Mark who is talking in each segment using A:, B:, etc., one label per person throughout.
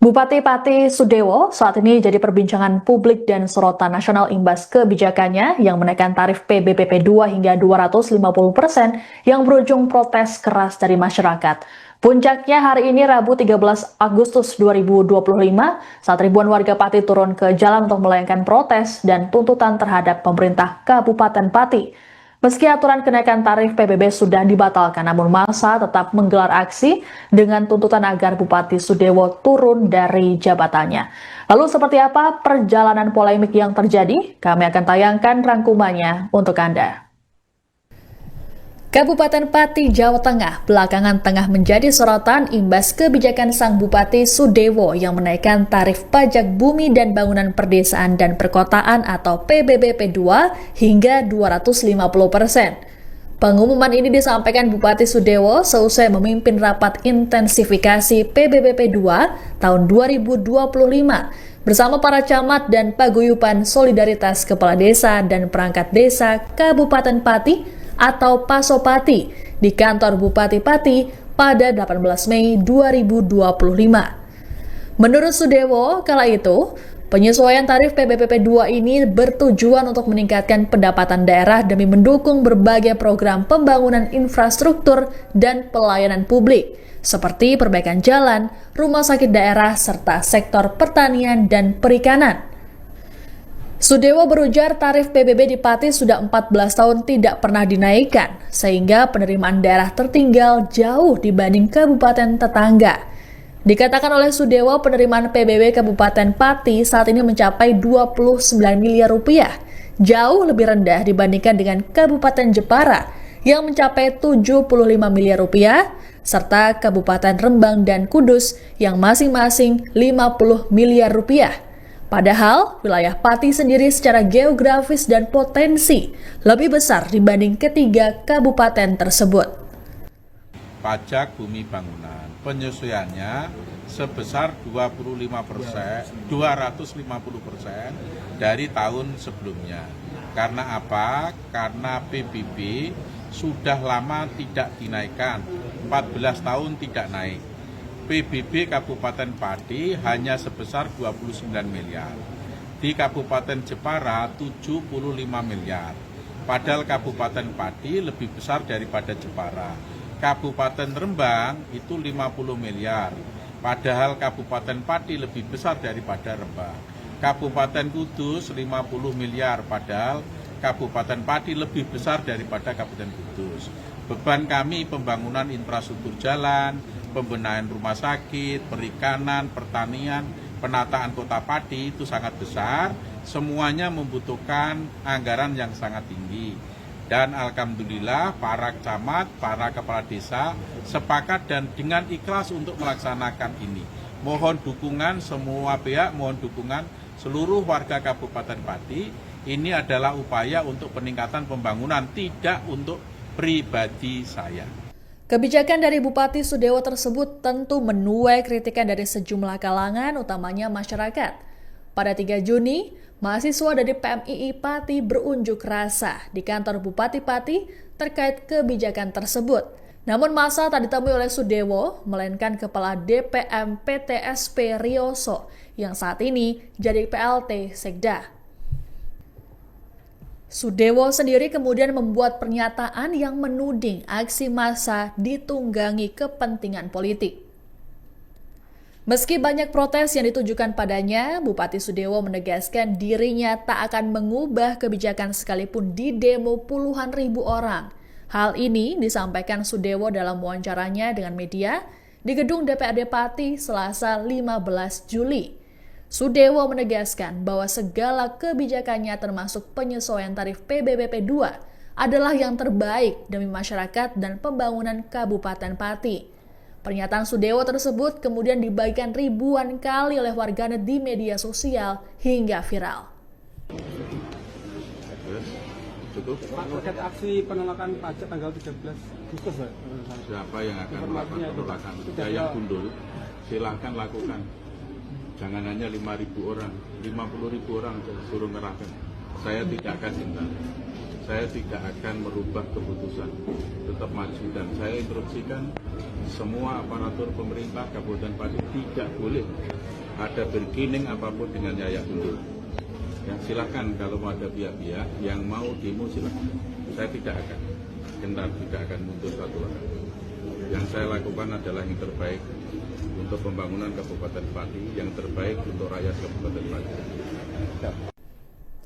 A: Bupati Pati Sudewo saat ini jadi perbincangan publik dan sorotan nasional imbas kebijakannya yang menaikkan tarif PBBP 2 hingga 250% yang berujung protes keras dari masyarakat. Puncaknya hari ini Rabu 13 Agustus 2025 saat ribuan warga Pati turun ke jalan untuk melayangkan protes dan tuntutan terhadap pemerintah Kabupaten Pati. Meski aturan kenaikan tarif PBB sudah dibatalkan, namun massa tetap menggelar aksi dengan tuntutan agar Bupati Sudewo turun dari jabatannya. Lalu seperti apa perjalanan polemik yang terjadi? Kami akan tayangkan rangkumannya untuk Anda. Kabupaten Pati, Jawa Tengah belakangan tengah menjadi sorotan imbas kebijakan sang Bupati Sudewo yang menaikkan tarif pajak bumi dan bangunan perdesaan dan perkotaan atau PBBP 2 hingga 250%. Pengumuman ini disampaikan Bupati Sudewo seusai memimpin rapat intensifikasi PBBP 2 tahun 2025 bersama para camat dan paguyuban solidaritas kepala desa dan perangkat desa Kabupaten Pati atau Pasopati di kantor Bupati Pati pada 18 Mei 2025. Menurut Sudewo, kala itu, penyesuaian tarif PBBP 2 ini bertujuan untuk meningkatkan pendapatan daerah demi mendukung berbagai program pembangunan infrastruktur dan pelayanan publik, seperti perbaikan jalan, rumah sakit daerah, serta sektor pertanian dan perikanan. Sudewo berujar tarif PBB di Pati sudah 14 tahun tidak pernah dinaikkan, sehingga penerimaan daerah tertinggal jauh dibanding kabupaten tetangga. Dikatakan oleh Sudewo, penerimaan PBB Kabupaten Pati saat ini mencapai 29 miliar rupiah, jauh lebih rendah dibandingkan dengan Kabupaten Jepara yang mencapai 75 miliar rupiah, serta Kabupaten Rembang dan Kudus yang masing-masing 50 miliar rupiah. Padahal, wilayah Pati sendiri secara geografis dan potensi lebih besar dibanding ketiga kabupaten tersebut.
B: Pajak bumi bangunan, penyesuaiannya sebesar 250% dari tahun sebelumnya. Karena apa? Karena PBB sudah lama tidak dinaikkan, 14 tahun tidak naik. PBB Kabupaten Pati hanya sebesar 29 miliar. Di Kabupaten Jepara 75 miliar. Padahal Kabupaten Pati lebih besar daripada Jepara. Kabupaten Rembang itu 50 miliar. Padahal Kabupaten Pati lebih besar daripada Rembang. Kabupaten Kudus 50 miliar. Padahal Kabupaten Pati lebih besar daripada Kabupaten Kudus. Beban kami pembangunan infrastruktur jalan, pembenahan rumah sakit, perikanan, pertanian, penataan kota Pati itu sangat besar, semuanya membutuhkan anggaran yang sangat tinggi. Dan alhamdulillah para camat, para kepala desa sepakat dan dengan ikhlas untuk melaksanakan ini. Mohon dukungan semua pihak, mohon dukungan seluruh warga Kabupaten Pati. Ini adalah upaya untuk peningkatan pembangunan, tidak untuk pribadi saya.
A: Kebijakan dari Bupati Sudewo tersebut tentu menuai kritikan dari sejumlah kalangan, utamanya masyarakat. Pada 3 Juni, mahasiswa dari PMII Pati berunjuk rasa di kantor Bupati Pati terkait kebijakan tersebut. Namun massa tak ditemui oleh Sudewo, melainkan Kepala DPM PTSP Rioso yang saat ini jadi PLT Sekda. Sudewo sendiri kemudian membuat pernyataan yang menuding aksi massa ditunggangi kepentingan politik. Meski banyak protes yang ditujukan padanya, Bupati Sudewo menegaskan dirinya tak akan mengubah kebijakan sekalipun di demo puluhan ribu orang. Hal ini disampaikan Sudewo dalam wawancaranya dengan media di gedung DPRD Pati Selasa 15 Juli. Sudewo menegaskan bahwa segala kebijakannya termasuk penyesuaian tarif PBBP 2 adalah yang terbaik demi masyarakat dan pembangunan Kabupaten Pati. Pernyataan Sudewo tersebut kemudian dibagikan ribuan kali oleh warganet di media sosial hingga viral.
C: Pak, terkait aksi penolakan pajak tanggal 13 Agustus, Pak.
B: Siapa yang akan melakukan penolakan? Yang gundul, silahkan lakukan. Jangan hanya 5.000 orang, 50.000 orang suruh ngerahkan. Saya tidak akan cinta. Saya tidak akan merubah keputusan. Tetap maju dan saya instruksikan semua aparatur pemerintah Kabupaten Pati tidak boleh ada bergening apapun dengan Yayak Guntur. Ya, silahkan kalau mau ada pihak-pihak yang mau demo silahkan. Saya tidak akan gentar, tidak akan mundur satu langkah. Yang saya lakukan adalah yang terbaik untuk pembangunan Kabupaten Pati, yang terbaik untuk rakyat Kabupaten Pati.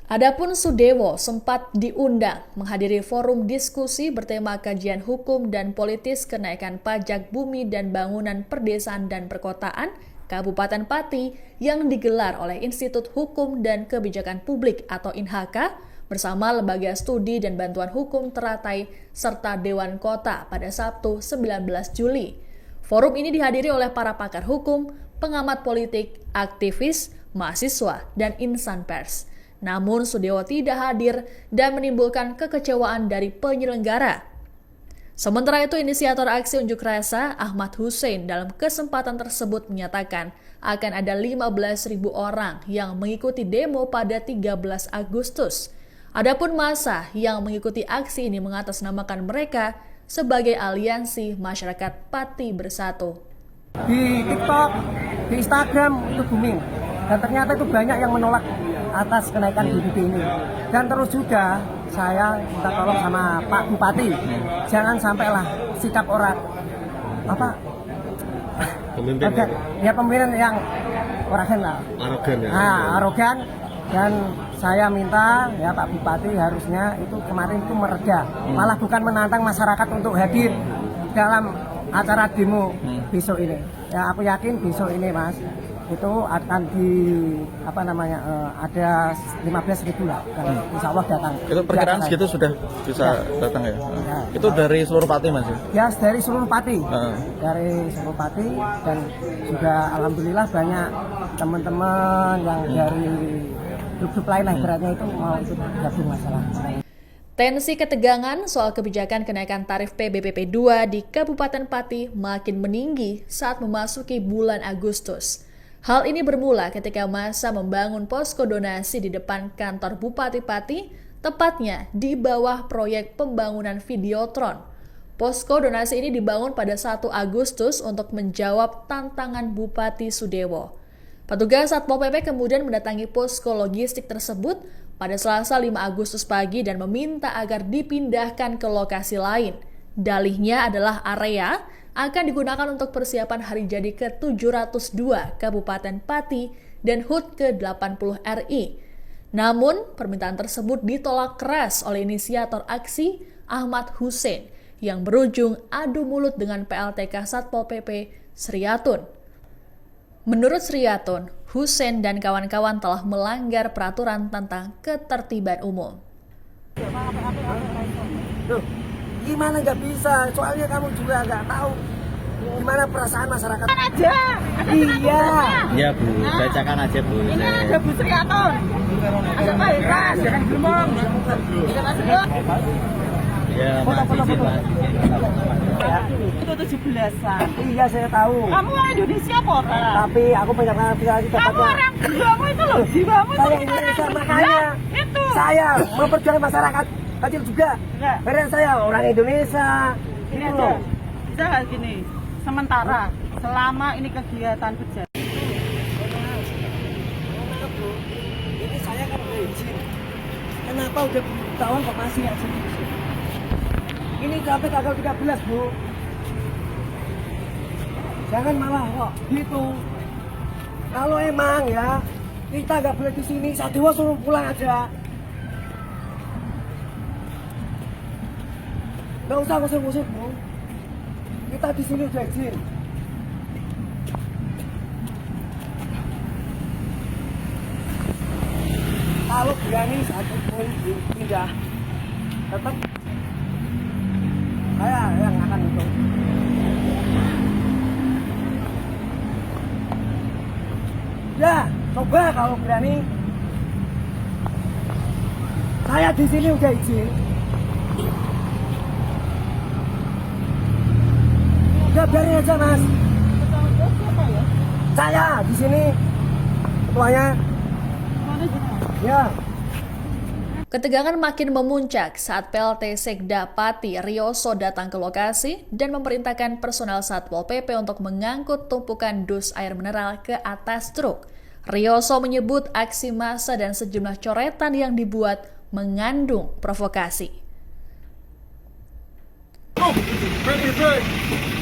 A: Adapun Sudewo sempat diundang menghadiri forum diskusi bertema kajian hukum dan politis kenaikan pajak bumi dan bangunan perdesaan dan perkotaan Kabupaten Pati yang digelar oleh Institut Hukum dan Kebijakan Publik atau INHK bersama Lembaga Studi dan Bantuan Hukum Teratai serta Dewan Kota pada Sabtu 19 Juli. Forum ini dihadiri oleh para pakar hukum, pengamat politik, aktivis, mahasiswa, dan insan pers. Namun Sudewo tidak hadir dan menimbulkan kekecewaan dari penyelenggara. Sementara itu, inisiator aksi unjuk rasa Ahmad Hussein dalam kesempatan tersebut menyatakan akan ada 15.000 orang yang mengikuti demo pada 13 Agustus. Adapun massa yang mengikuti aksi ini mengatasnamakan mereka sebagai Aliansi Masyarakat Pati Bersatu.
D: Di TikTok, di Instagram itu booming. Dan ternyata itu banyak yang menolak atas kenaikan BBB ini. Dan terus juga saya minta tolong sama Pak Bupati, jangan sampailah sikap orang pemimpin pemimpin yang arogan lah. Arogan ya. Arogan. Dan saya minta ya Pak Bupati harusnya itu kemarin itu mereda, malah bukan menantang masyarakat untuk hadir dalam acara demo besok ini. Ya aku yakin besok ini Mas itu akan ada 15.000 lah, insya Allah datang.
E: Itu perkiraan segitu sudah bisa datang ya? Ya? Itu dari seluruh Pati Mas?
D: Ya dari seluruh Pati, dari seluruh Pati, dan juga alhamdulillah banyak teman-teman yang dari grup-grup lain lah beratnya itu mau ikut gabung masalah.
A: Tensi ketegangan soal kebijakan kenaikan tarif PBBP 2 di Kabupaten Pati makin meninggi saat memasuki bulan Agustus. Hal ini bermula ketika masa membangun posko donasi di depan kantor Bupati Pati, tepatnya di bawah proyek pembangunan Videotron. Posko donasi ini dibangun pada 1 Agustus untuk menjawab tantangan Bupati Sudewo. Petugas Satpol PP kemudian mendatangi posko logistik tersebut pada Selasa 5 Agustus pagi dan meminta agar dipindahkan ke lokasi lain. Dalihnya adalah area akan digunakan untuk persiapan hari jadi ke-702 Kabupaten Pati dan HUT ke-80 RI. Namun, permintaan tersebut ditolak keras oleh inisiator aksi Ahmad Hussein yang berujung adu mulut dengan PLTK Satpol PP Sriatun. Menurut Sriatun, Hussein dan kawan-kawan telah melanggar peraturan tentang ketertiban umum.
D: Loh, gimana nggak bisa? Soalnya kamu juga nggak tahu gimana perasaan masyarakat.
F: Aja.
D: Iya.
E: Iya Bu, bacakan aja Bu.
F: Ini ada Bu Sriatun. Ada Pak Ikas, jangan gemong. Tidak masuk.
E: Ya, makasih Mas.
F: Itu 17-an.
D: Iya saya tahu.
F: Kamu orang Indonesia apa?
D: Tapi aku banyak nanti
F: Kamu orang jiwamu itu loh, jiwamu itu
D: saya Indonesia, makanya
F: itu.
D: saya memperjuangkan masyarakat kecil juga.
F: Enggak.
D: Karena saya orang Indonesia.
F: Ini
D: Itu
F: aja.
D: loh.
F: Bisa nggak gini? Sementara selama ini kegiatan berjalan.
D: Ini saya kan udah izin. Kenapa udah tahun kok masih nggak izin? Ini sampai tanggal 13 Bu. Jangan malah kok gitu. Kalau emang ya kita nggak boleh di sini, Sadewo suruh pulang aja. Nggak usah ngusir-ngusir Bu. Kita di sini udah izin. Kalau berani satu pun pindah, tetap saya yang akan itu. Ya, coba kalau berani. Saya di sini udah izin. Udah biarin aja Mas. Saya di sini ketuanya.
F: Mana sih?
D: Ya.
A: Ketegangan makin memuncak saat PLT Sekda Pati Rioso datang ke lokasi dan memerintahkan personel Satpol PP untuk mengangkut tumpukan dus air mineral ke atas truk. Rioso menyebut aksi massa dan sejumlah coretan yang dibuat mengandung provokasi.
C: PBB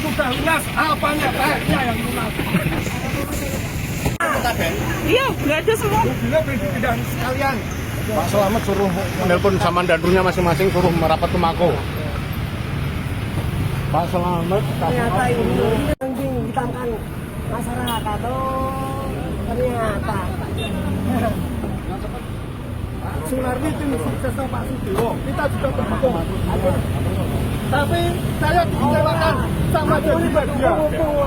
C: sudah lunas, apanya tehnya yang lunas?
F: Iya, nggak ada semua.
C: Mobilnya pindahan sekalian.
G: Pak Selamat suruh menelpon sama dandurnya masing-masing, suruh merapat ke Mako. Pak Selamat
D: Ternyata ini hitamkan masyarakat. Oh, ternyata.
C: Sunardi tim suksesnya Pak Sudiro, kita juga mendukung. Tapi saya dikecewakan sama pribadinya.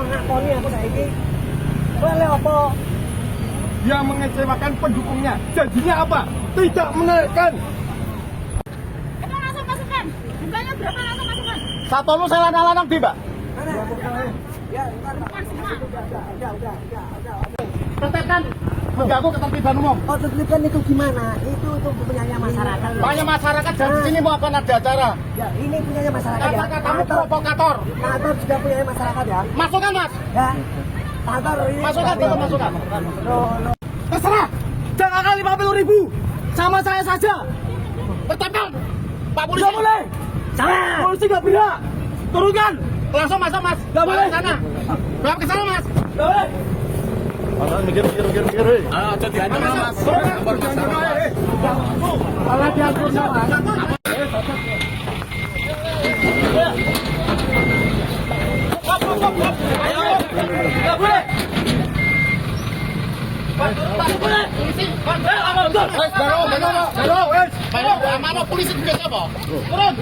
D: Ngakoni aku saiki. Boleh apa?
C: Dia mengecewakan pendukungnya. Janjinya apa? Tidak menaikkan.
F: Kita langsung masukkan. Bunganya berapa langsung masukkan?
G: Satpolmu saya lanang-lanang di, Mbak.
D: Mana? Ya, ntar Pak. Udah.
G: Tetapkan mengganggu ketertiban umum.
D: Oh, terlibat itu gimana? Itu punyanya masyarakat.
G: Banyak masyarakat dan di sini mau akan ada acara.
D: Ya, ini punyanya masyarakat ya.
G: Kata kamu provokator.
D: Kantor juga punyanya masyarakat ya.
G: Masukkan, Mas.
D: Ya. Kantor ini.
G: Masukkan, masukkan.
D: Loh.
G: Terserah. Jangan 50.000. Sama saya saja. Tetapkan. Pak Polisi. Nggak boleh.
D: Salah.
G: Polisi nggak berhak. Turunkan. Langsung masuk, Mas. Nggak boleh. Ke sana. Bawa ke sana, Mas. Nggak boleh. Mikir. Jadi aja, Mas. Alah diatur, Mas. Ayo. Nggak boleh. Mana polisi juga siapa? Turun.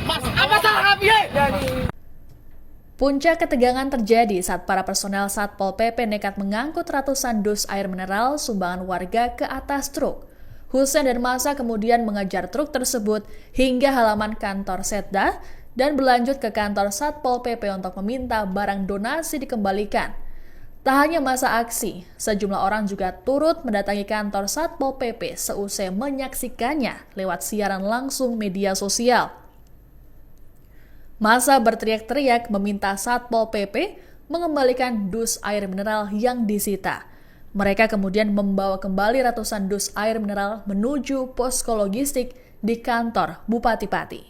G: Mas, apa salah kami?
A: Puncak ketegangan terjadi saat para personel Satpol PP nekat mengangkut ratusan dus air mineral sumbangan warga ke atas truk. Husein dan massa kemudian mengejar truk tersebut hingga halaman kantor Setda dan berlanjut ke kantor Satpol PP untuk meminta barang donasi dikembalikan. Tak hanya masa aksi, sejumlah orang juga turut mendatangi kantor Satpol PP seusai menyaksikannya lewat siaran langsung media sosial. Massa berteriak-teriak meminta Satpol PP mengembalikan dus air mineral yang disita. Mereka kemudian membawa kembali ratusan dus air mineral menuju posko logistik di kantor Bupati Pati.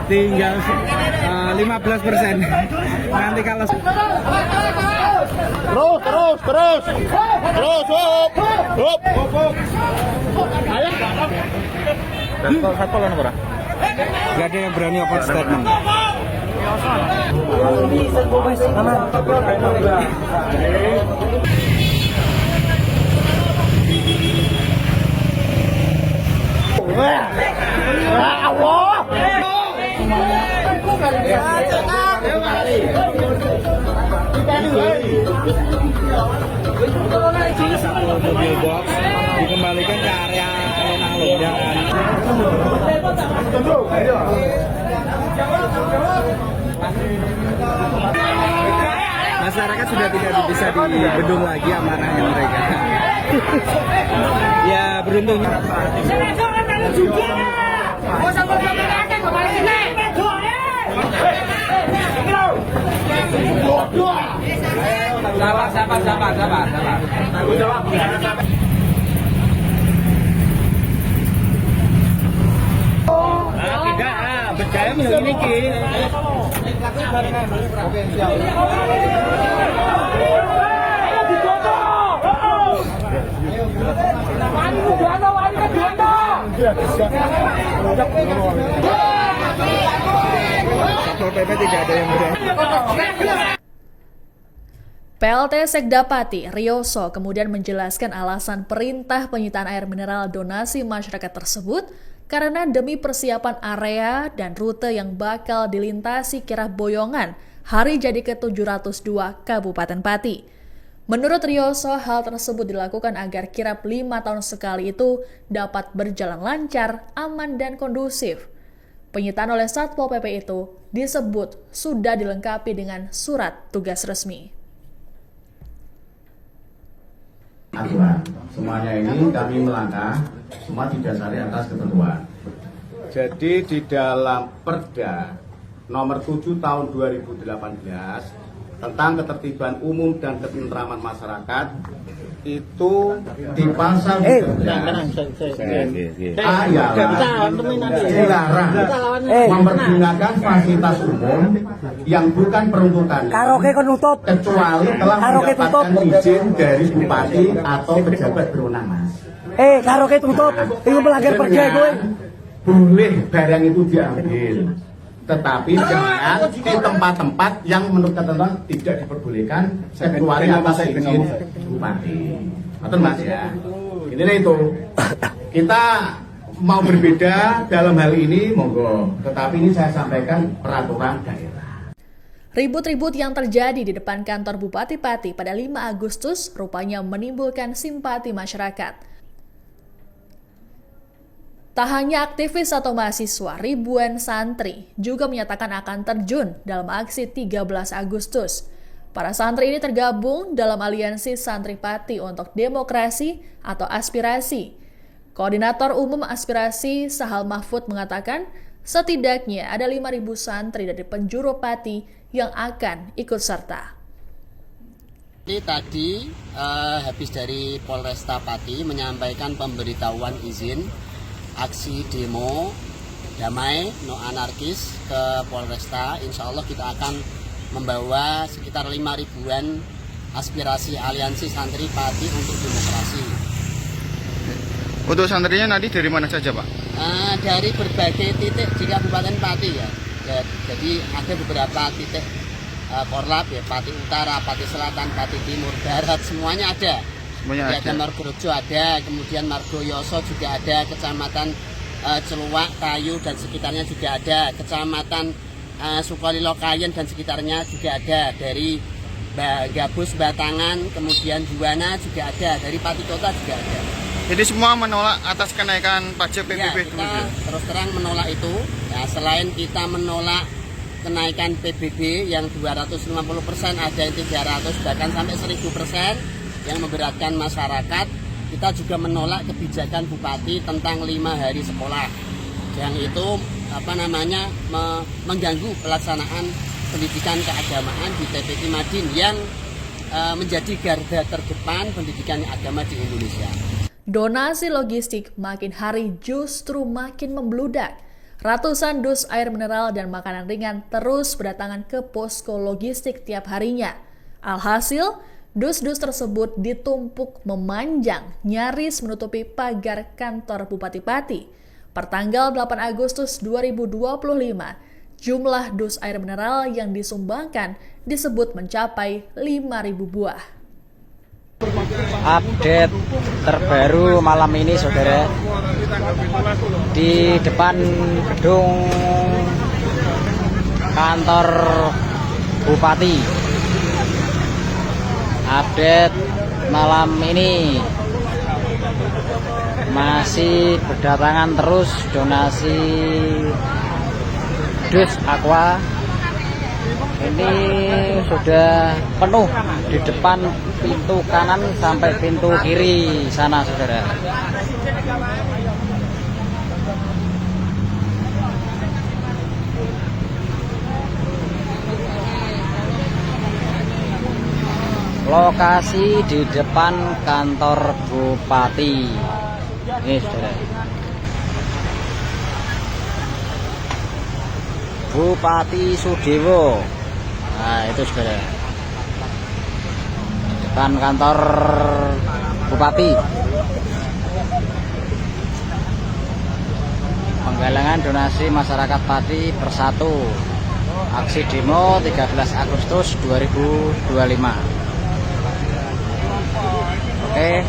C: Tinggal 15%. Nanti kalau
G: Terus, hop. Ayo. Satpol apa?
C: nggak ada yang berani open statement. Mobil box dikembalikan ke area alun-alun. Masyarakat sudah tidak bisa dibendung lagi amanahnya mereka. Ya beruntung. Sabar. Tidak, berjaya memiliki. Satpol PP tidak ada yang berani.
A: PLT Sekda Pati Rioso kemudian menjelaskan alasan perintah penyitaan air mineral donasi masyarakat tersebut karena demi persiapan area dan rute yang bakal dilintasi kirab Boyongan hari jadi ke-702 Kabupaten Pati. Menurut Rioso, hal tersebut dilakukan agar kirab 5 tahun sekali itu dapat berjalan lancar, aman, dan kondusif. Penyitaan oleh Satpol PP itu disebut sudah dilengkapi dengan surat tugas resmi.
H: aturan. Semuanya ini kami melangkah, semua didasari atas ketentuan. Jadi di dalam Perda nomor 7 tahun 2018 tentang ketertiban umum dan ketentraman masyarakat itu di pasal dilarang mempergunakan fasilitas umum yang bukan peruntukannya kecuali telah mendapatkan izin dari bupati atau pejabat berwenang, Mas.
D: Karaoke tutup, itu melanggar perda gue.
H: Boleh barang itu diambil, tetapi jangan di tempat-tempat yang menurut ketentuan tidak diperbolehkan kecuali atas izin bupati. Betul, Mas, ya. Ini itu kita mau berbeda dalam hal ini, monggo. Tetapi ini saya sampaikan peraturan daerah.
A: Ribut-ribut yang terjadi di depan kantor Bupati Pati pada 5 Agustus rupanya menimbulkan simpati masyarakat. Tak hanya aktivis atau mahasiswa, ribuan santri juga menyatakan akan terjun dalam aksi 13 Agustus. Para santri ini tergabung dalam Aliansi Santri Pati untuk Demokrasi atau Aspirasi. Koordinator Umum Aspirasi Sahal Mahfud mengatakan, setidaknya ada 5.000 santri dari penjuru Pati yang akan ikut serta.
I: Ini tadi habis dari Polresta Pati menyampaikan pemberitahuan izin aksi demo damai no anarkis ke Polresta. Insya Allah kita akan membawa sekitar 5.000-an aspirasi Aliansi Santri Pati untuk Demokrasi.
E: Untuk santrinya nanti dari mana saja, Pak?
I: Dari berbagai titik di Kabupaten Pati ya. Jadi ada beberapa titik korlap ya, Pati Utara, Pati Selatan, Pati Timur, Barat, semuanya ada. Ada Margorejo ada, kemudian Margoyoso juga ada, Kecamatan Celuak, Kayu dan sekitarnya juga ada, Kecamatan Sukolilo Kayen dan sekitarnya juga ada, dari Gabus, Batangan, kemudian Juwana juga ada, dari Pati Kota juga ada.
E: Jadi semua menolak atas kenaikan pajak PBB?
I: Ya, kita terus terang menolak itu. Ya, selain kita menolak kenaikan PBB yang 250%, ada yang 300 bahkan sampai 1000%. Yang memberatkan masyarakat, kita juga menolak kebijakan Bupati tentang 5 hari sekolah yang itu mengganggu pelaksanaan pendidikan keagamaan di TPK Madin yang menjadi garda terdepan pendidikan agama di Indonesia.
A: Donasi logistik makin hari justru makin membludak. Ratusan dus air mineral dan makanan ringan terus berdatangan ke posko logistik tiap harinya. Alhasil, dus-dus tersebut ditumpuk memanjang, nyaris menutupi pagar kantor Bupati Pati. Pertanggal 8 Agustus 2025, jumlah dus air mineral yang disumbangkan disebut mencapai 5.000 buah.
J: Update terbaru malam ini, saudara, di depan gedung kantor Bupati. Update malam ini masih berdatangan terus donasi dus aqua. Ini sudah penuh di depan pintu kanan sampai pintu kiri sana, saudara. Lokasi di depan kantor Bupati. Ini, saudara. Bupati Sudewo. Nah, itu, saudara. Depan kantor Bupati. Penggalangan donasi masyarakat Pati bersatu. Aksi demo 13 Agustus 2025. Oke,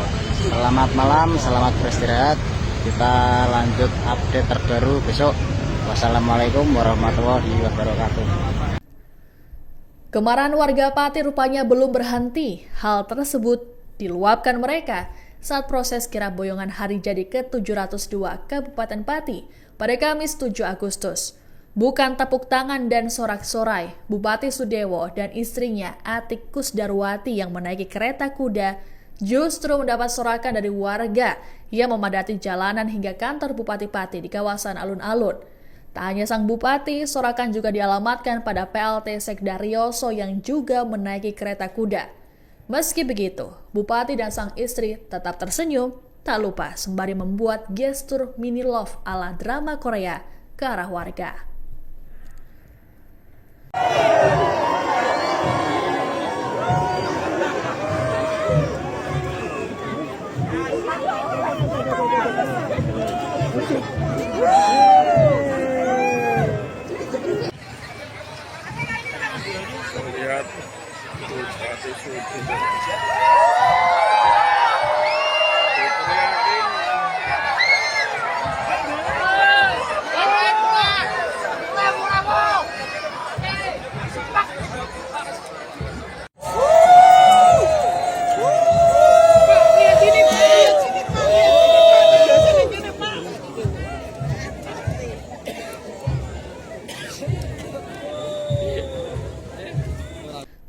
J: selamat malam, selamat beristirahat. Kita lanjut update terbaru besok. Wassalamualaikum warahmatullahi wabarakatuh.
A: Kemarahan warga Pati rupanya belum berhenti. Hal tersebut diluapkan mereka saat proses kirap boyongan hari jadi ke-702 Kabupaten Pati pada Kamis 7 Agustus. Bukan tepuk tangan dan sorak-sorai, Bupati Sudewo dan istrinya Atik Kusdarwati yang menaiki kereta kuda justru mendapat sorakan dari warga yang memadati jalanan hingga kantor Bupati Pati di kawasan alun-alun. Tak hanya sang bupati, sorakan juga dialamatkan pada PLT Sekdaryoso yang juga menaiki kereta kuda. Meski begitu, bupati dan sang istri tetap tersenyum, tak lupa sembari membuat gestur mini love ala drama Korea ke arah warga.
B: Lihat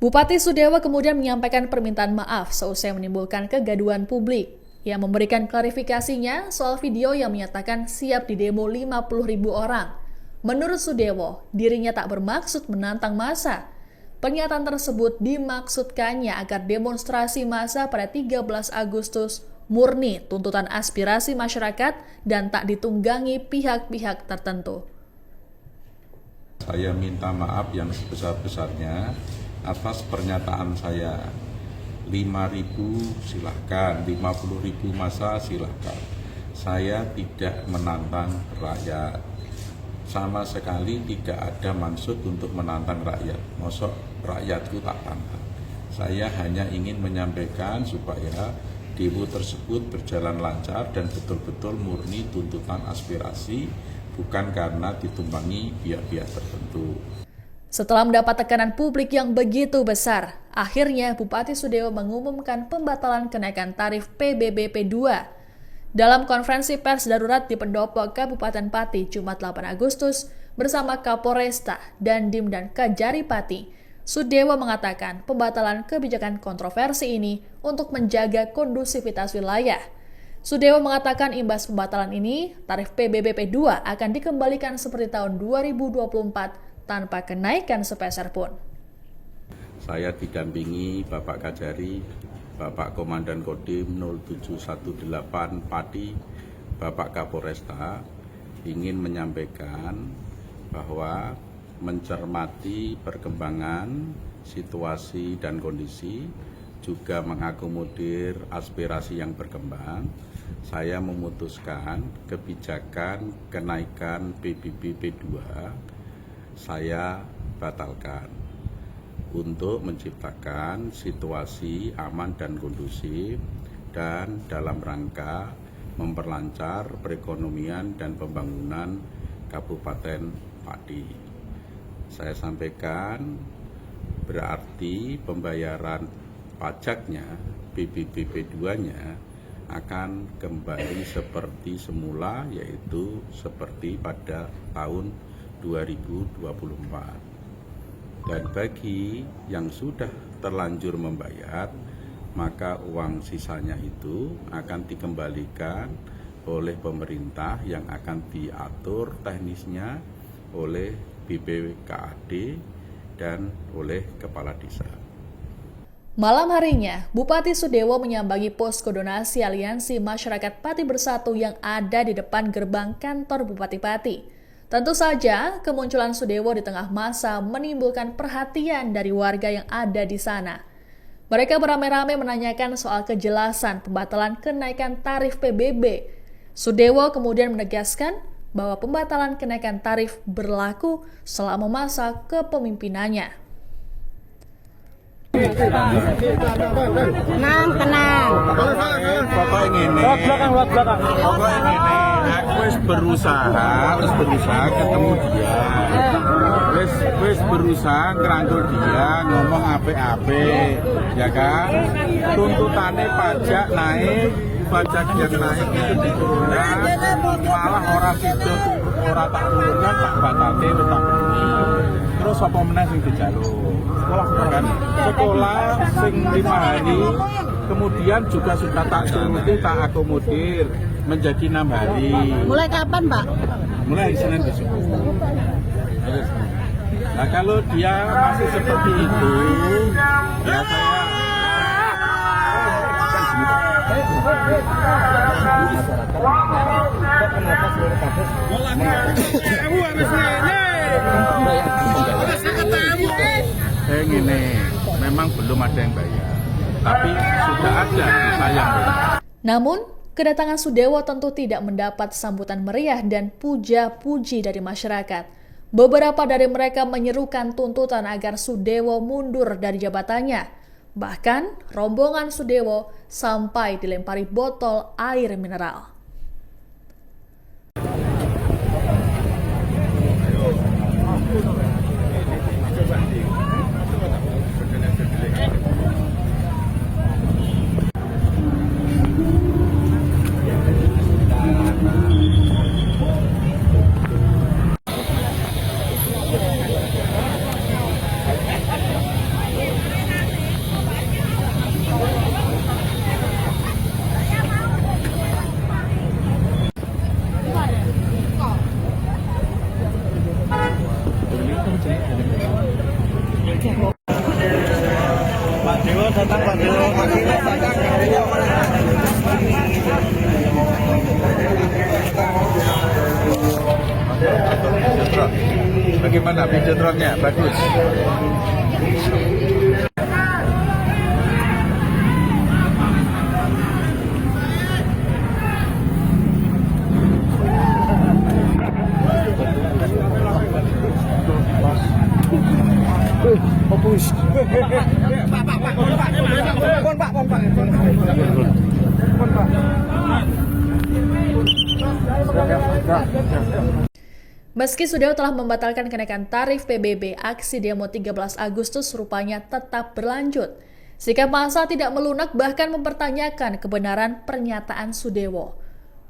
A: Bupati Sudewo kemudian menyampaikan permintaan maaf seusai menimbulkan kegaduhan publik. Ia memberikan klarifikasinya soal video yang menyatakan siap didemo 50.000 orang. Menurut Sudewo, dirinya tak bermaksud menantang massa. Pernyataan tersebut dimaksudkannya agar demonstrasi massa pada 13 Agustus murni tuntutan aspirasi masyarakat dan tak ditunggangi pihak-pihak tertentu.
B: Saya minta maaf yang sebesar-besarnya atas pernyataan saya. 5.000 silahkan, 50.000 massa silahkan. Saya tidak menantang rakyat. Sama sekali tidak ada maksud untuk menantang rakyat. Mosok rakyatku tak tantang. Saya hanya ingin menyampaikan supaya demo tersebut berjalan lancar dan betul-betul murni tuntutan aspirasi, bukan karena ditumpangi pihak-pihak tertentu.
A: Setelah mendapat tekanan publik yang begitu besar, akhirnya Bupati Sudewo mengumumkan pembatalan kenaikan tarif PBBP 2. Dalam konferensi pers darurat di Pendopo Kabupaten Pati Jumat 8 Agustus bersama Kapolresta, Dandim dan Kajari Pati, Sudewo mengatakan pembatalan kebijakan kontroversi ini untuk menjaga kondusivitas wilayah. Sudewo mengatakan imbas pembatalan ini, tarif PBBP 2 akan dikembalikan seperti tahun 2024 tanpa kenaikan sepeser pun.
B: Saya didampingi Bapak Kajari, Bapak Komandan Kodim 0718 Pati, Bapak Kapolresta, ingin menyampaikan bahwa mencermati perkembangan situasi dan kondisi, juga mengakomodir aspirasi yang berkembang, saya memutuskan kebijakan kenaikan PBBP 2 saya batalkan untuk menciptakan situasi aman dan kondusif dan dalam rangka memperlancar perekonomian dan pembangunan Kabupaten Pati. Saya sampaikan berarti pembayaran pajaknya PBBP 2-nya akan kembali seperti semula, yaitu seperti pada tahun 2024. Dan bagi yang sudah terlanjur membayar, maka uang sisanya itu akan dikembalikan oleh pemerintah yang akan diatur teknisnya oleh BPKAD dan oleh Kepala Desa.
A: Malam harinya, Bupati Sudewo menyambangi posko donasi Aliansi Masyarakat Pati Bersatu yang ada di depan gerbang kantor Bupati Pati. Tentu saja, kemunculan Sudewo di tengah massa menimbulkan perhatian dari warga yang ada di sana. Mereka beramai-ramai menanyakan soal kejelasan pembatalan kenaikan tarif PBB. Sudewo kemudian menegaskan bahwa pembatalan kenaikan tarif berlaku selama masa kepemimpinannya.
F: Tenang.
B: Pokoknya ini. Pokoknya ini. Aku berusaha ketemu dia. Wis berusaha ngerangkul dia, ngomong apik-apik, ya kan? Tuntutannya pajak naik, pajak yang naik itu diturunkan, malah orang situ orang tak turunkan, tak batalke tetap ini. Terus apa meneh sing dijaluk? Sekolah sing 5 hari kemudian juga sudah tak turuti, tak akomodir menjadi 6 hari.
F: Mulai kapan, Pak?
B: Mulai Senin besok. Nah kalau dia masih seperti itu, ya saya ini memang belum ada yang bayar, tapi sudah ada yang bayar.
A: Namun, kedatangan Sudewo tentu tidak mendapat sambutan meriah dan puja-puji dari masyarakat. Beberapa dari mereka menyerukan tuntutan agar Sudewo mundur dari jabatannya. Bahkan, rombongan Sudewo sampai dilempari botol air mineral.
E: Pak Dewo datang, Pak Dewo.
B: Bagaimana videotronnya? Bagus.
A: Meski Sudewo telah membatalkan kenaikan tarif PBB, aksi demo 13 Agustus rupanya tetap berlanjut. Sikap massa tidak melunak bahkan mempertanyakan kebenaran pernyataan Sudewo.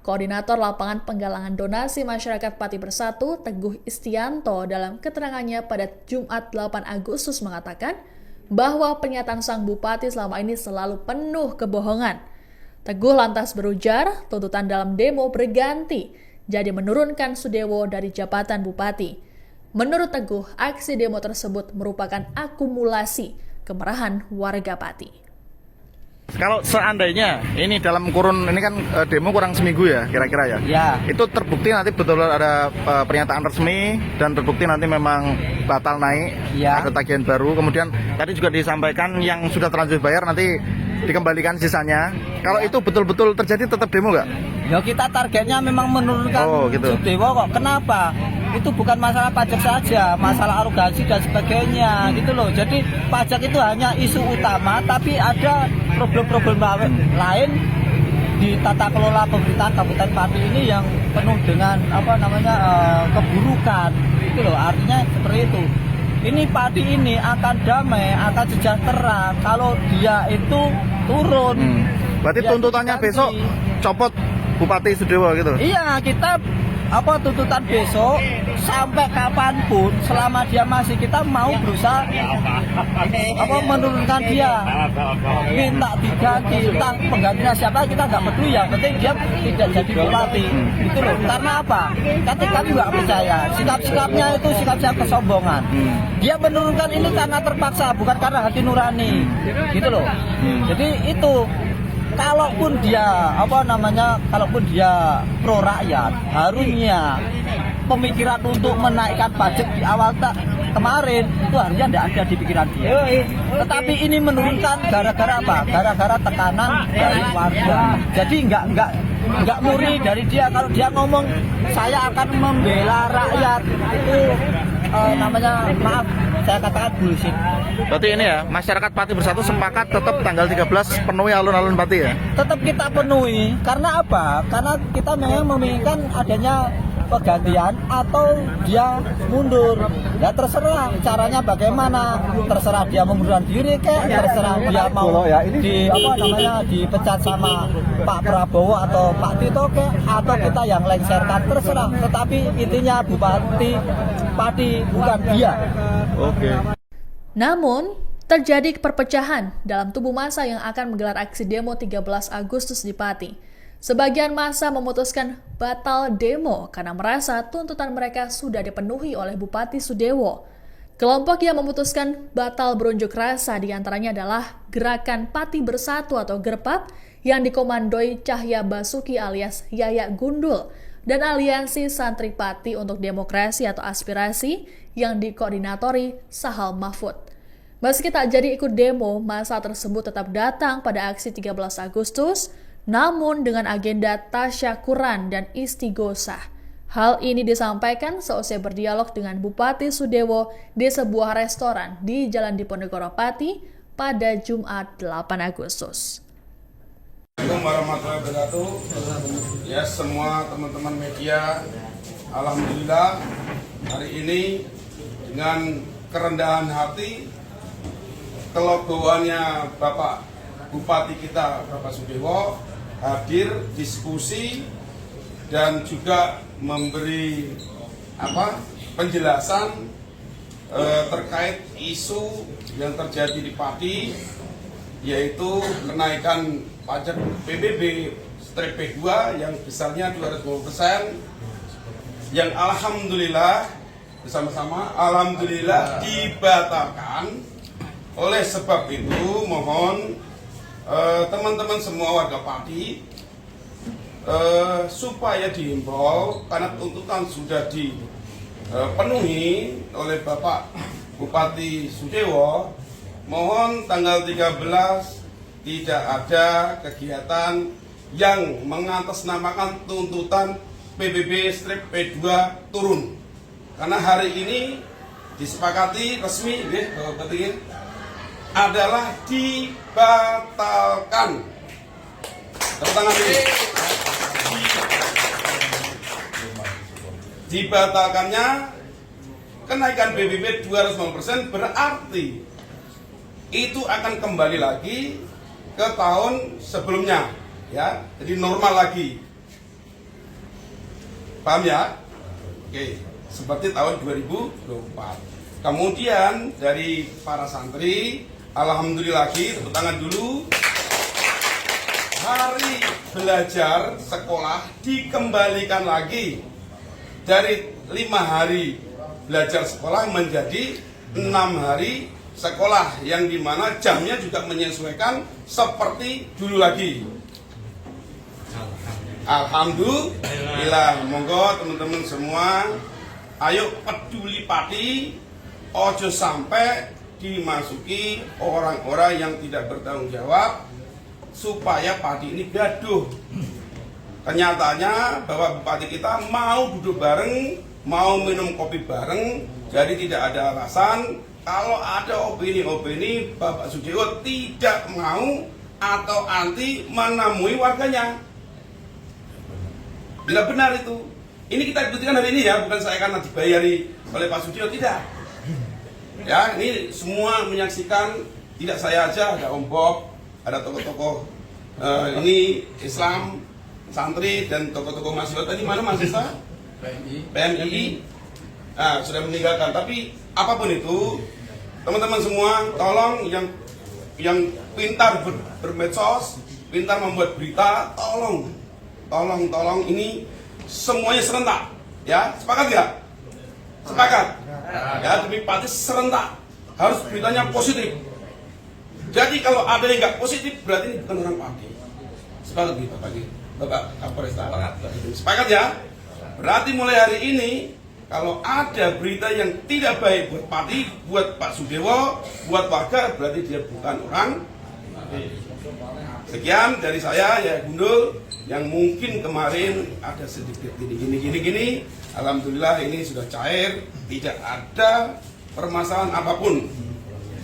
A: Koordinator Lapangan Penggalangan Donasi Masyarakat Pati Bersatu, Teguh Istianto, dalam keterangannya pada Jumat 8 Agustus mengatakan bahwa pernyataan sang bupati selama ini selalu penuh kebohongan. Teguh lantas berujar, tuntutan dalam demo berganti, jadi menurunkan Sudewo dari jabatan bupati. Menurut Teguh, aksi demo tersebut merupakan akumulasi kemarahan warga Pati.
E: Kalau seandainya ini dalam kurun ini kan demo kurang seminggu ya kira-kira ya.
J: Ya.
E: Itu terbukti nanti betul ada pernyataan resmi dan terbukti nanti memang batal naik,
J: ya.
E: Ada tagihan baru. Kemudian tadi juga disampaikan yang sudah terlanjur bayar nanti dikembalikan sisanya. Kalau itu betul-betul terjadi tetap demo nggak?
J: Ya kita targetnya memang menurunkan Sudewo kok. Kenapa? Itu bukan masalah pajak saja, masalah arogansi dan sebagainya gitu loh. Jadi pajak itu hanya isu utama, tapi ada problem-problem lain di tata kelola pemerintahan Kabupaten Pati ini yang penuh dengan keburukan gitu loh. Artinya seperti itu. Ini Pati ini akan damai, akan sejahtera kalau dia itu turun.
E: Berarti tuntutannya besok copot Bupati Sudewo gitu.
J: Iya, kita tuntutan besok sampai kapanpun selama dia masih kita mau berusaha menurunkan dia, minta diganti, entah penggantinya siapa kita nggak peduli, yang penting dia tidak jadi bupati gitu loh. Karena apa? Ketika nggak percaya sikap-sikapnya itu sikap-sikap kesombongan. Dia menurunkan ini karena terpaksa, bukan karena hati nurani gitu loh. Jadi itu kalaupun dia kalaupun dia pro rakyat, harusnya pemikiran untuk menaikkan pajak di awal kemarin itu harusnya tidak ada di pikiran dia. Tetapi ini menurunkan gara-gara apa? Gara-gara tekanan dari warga. Jadi nggak murni dari dia. Kalau dia ngomong saya akan membela rakyat, itu maaf saya katakan bullshit.
E: Berarti ini ya, masyarakat Pati Bersatu sepakat tetap tanggal 13 penuhi alun-alun Pati ya?
J: Tetap kita penuhi. Karena apa? Karena kita memang menginginkan adanya pergantian atau dia mundur. Ya terserah caranya bagaimana. Terserah dia mengundurkan diri terserah dia mau dipecat sama Pak Prabowo atau Pak Tito atau kita yang lengserkan, terserah. Tetapi intinya Bupati Pati bukan dia.
E: Oke.
A: Namun, terjadi perpecahan dalam tubuh massa yang akan menggelar aksi demo 13 Agustus di Pati. Sebagian massa memutuskan batal demo karena merasa tuntutan mereka sudah dipenuhi oleh Bupati Sudewo. Kelompok yang memutuskan batal berunjuk rasa diantaranya adalah Gerakan Pati Bersatu atau GERPAP yang dikomandoi Cahya Basuki alias Yayak Gundul dan Aliansi Santri Pati untuk Demokrasi atau Aspirasi yang dikoordinatori Sahal Mahfud. Meski tak jadi ikut demo, massa tersebut tetap datang pada aksi 13 Agustus, namun dengan agenda tasyakuran dan istighosah. Hal ini disampaikan seusai berdialog dengan Bupati Sudewo di sebuah restoran di Jalan Diponegoro Pati pada Jumat 8 Agustus.
K: Assalamualaikum warahmatullahi wabarakatuh. Ya, semua teman-teman media, alhamdulillah hari ini dengan kerendahan hati, kelegoannya Bapak Bupati kita, Bapak Sudewo, hadir diskusi dan juga memberi penjelasan terkait isu yang terjadi di Pati, yaitu kenaikan pajak PBB/P2 yang besarnya 250%, yang alhamdulillah bersama-sama alhamdulillah dibatalkan. Oleh sebab itu mohon teman-teman semua warga Pati supaya dihimbau, karena tuntutan sudah dipenuhi oleh Bapak Bupati Sudewo, mohon tanggal 13 tidak ada kegiatan yang mengatasnamakan tuntutan PBB/P2 turun. Karena hari ini disepakati resmi adalah dibatalkan. Tepuk tangan ini. Dibatalkannya kenaikan PBB 250% berarti itu akan kembali lagi ke tahun sebelumnya, ya, jadi normal lagi. Paham ya? Oke, seperti tahun 2024. Kemudian dari para santri, alhamdulillah lagi, tepuk tangan dulu. Hari belajar sekolah dikembalikan lagi dari 5 hari belajar sekolah menjadi 6 hari sekolah, yang dimana jamnya juga menyesuaikan seperti dulu lagi. Alhamdulillah. Monggo teman-teman semua, ayo peduli Pati, ojo sampai dimasuki orang-orang yang tidak bertanggung jawab supaya Pati ini gaduh. Kenyataannya bahwa Bupati kita mau duduk bareng, mau minum kopi bareng, jadi tidak ada alasan kalau ada opini-opini Bapak Sudewo tidak mau atau anti menemui warganya. Bila benar itu, ini kita buktikan hari ini ya, bukan saya karena dibayari oleh Pak Sudewo, tidak. Ya, ini semua menyaksikan, tidak saya aja, ada Om Bob, ada tokoh-tokoh ini Islam, santri dan tokoh-tokoh mahasiswa tadi mana mahasiswa? PMI. Nah, sudah meninggalkan. Tapi apapun itu, teman-teman semua, tolong yang pintar bermedsos, pintar membuat berita, tolong ini semuanya serentak, ya, sepakat nggak? Sepakat, ya, demi Pati serentak, harus beritanya positif. Jadi kalau ada yang nggak positif, berarti ini bukan orang Pati. Sepakat gitu, Bapak Kapolres. Sepakat ya? Berarti mulai hari ini, kalau ada berita yang tidak baik buat Pati, buat Pak Sudewo, buat warga, berarti dia bukan orang. Sekian dari saya, ya Gundul, yang mungkin kemarin ada sedikit gini. Alhamdulillah ini sudah cair, tidak ada permasalahan apapun.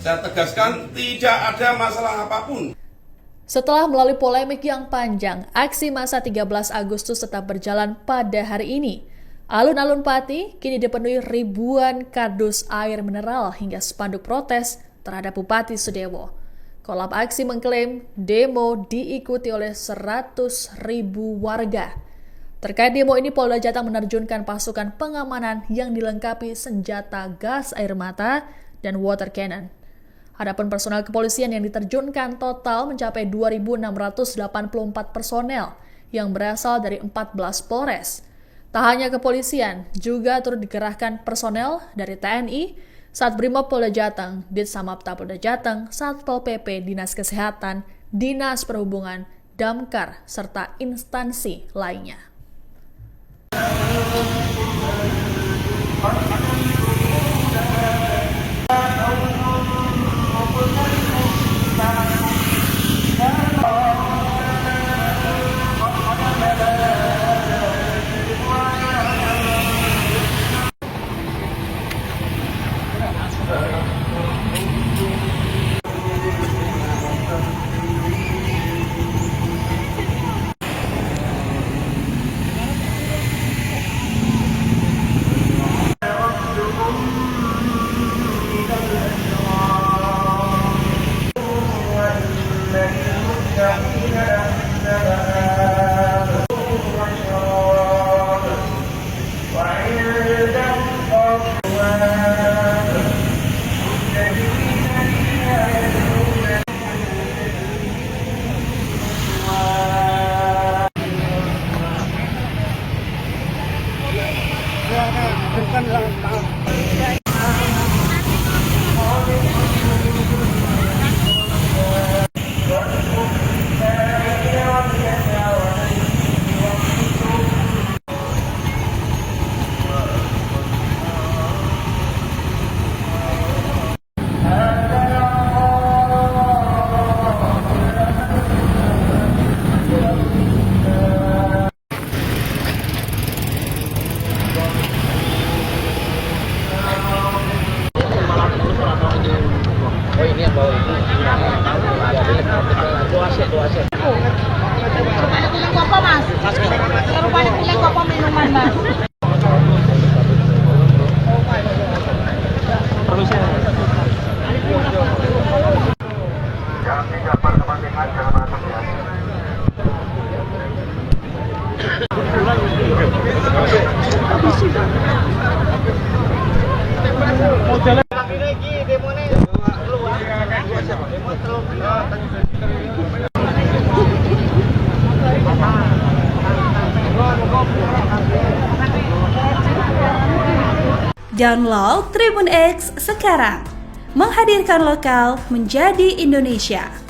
K: Saya tegaskan, tidak ada masalah apapun.
A: Setelah melalui polemik yang panjang, aksi massa 13 Agustus tetap berjalan pada hari ini. Alun-alun Pati kini dipenuhi ribuan kardus air mineral hingga spanduk protes terhadap Bupati Sudewo. Kolab aksi mengklaim demo diikuti oleh 100.000 warga. Terkait demo ini, Polda Jateng menerjunkan pasukan pengamanan yang dilengkapi senjata gas air mata dan water cannon. Adapun personel kepolisian yang diterjunkan total mencapai 2.684 personel yang berasal dari 14 Polres. Tak hanya kepolisian, juga turut dikerahkan personel dari TNI, Satbrimob Polda Jateng, Ditsamapta Polda Jateng, Satpol PP, Dinas Kesehatan, Dinas Perhubungan, Damkar, serta instansi lainnya.
L: Download Tribun X sekarang, menghadirkan lokal menjadi Indonesia.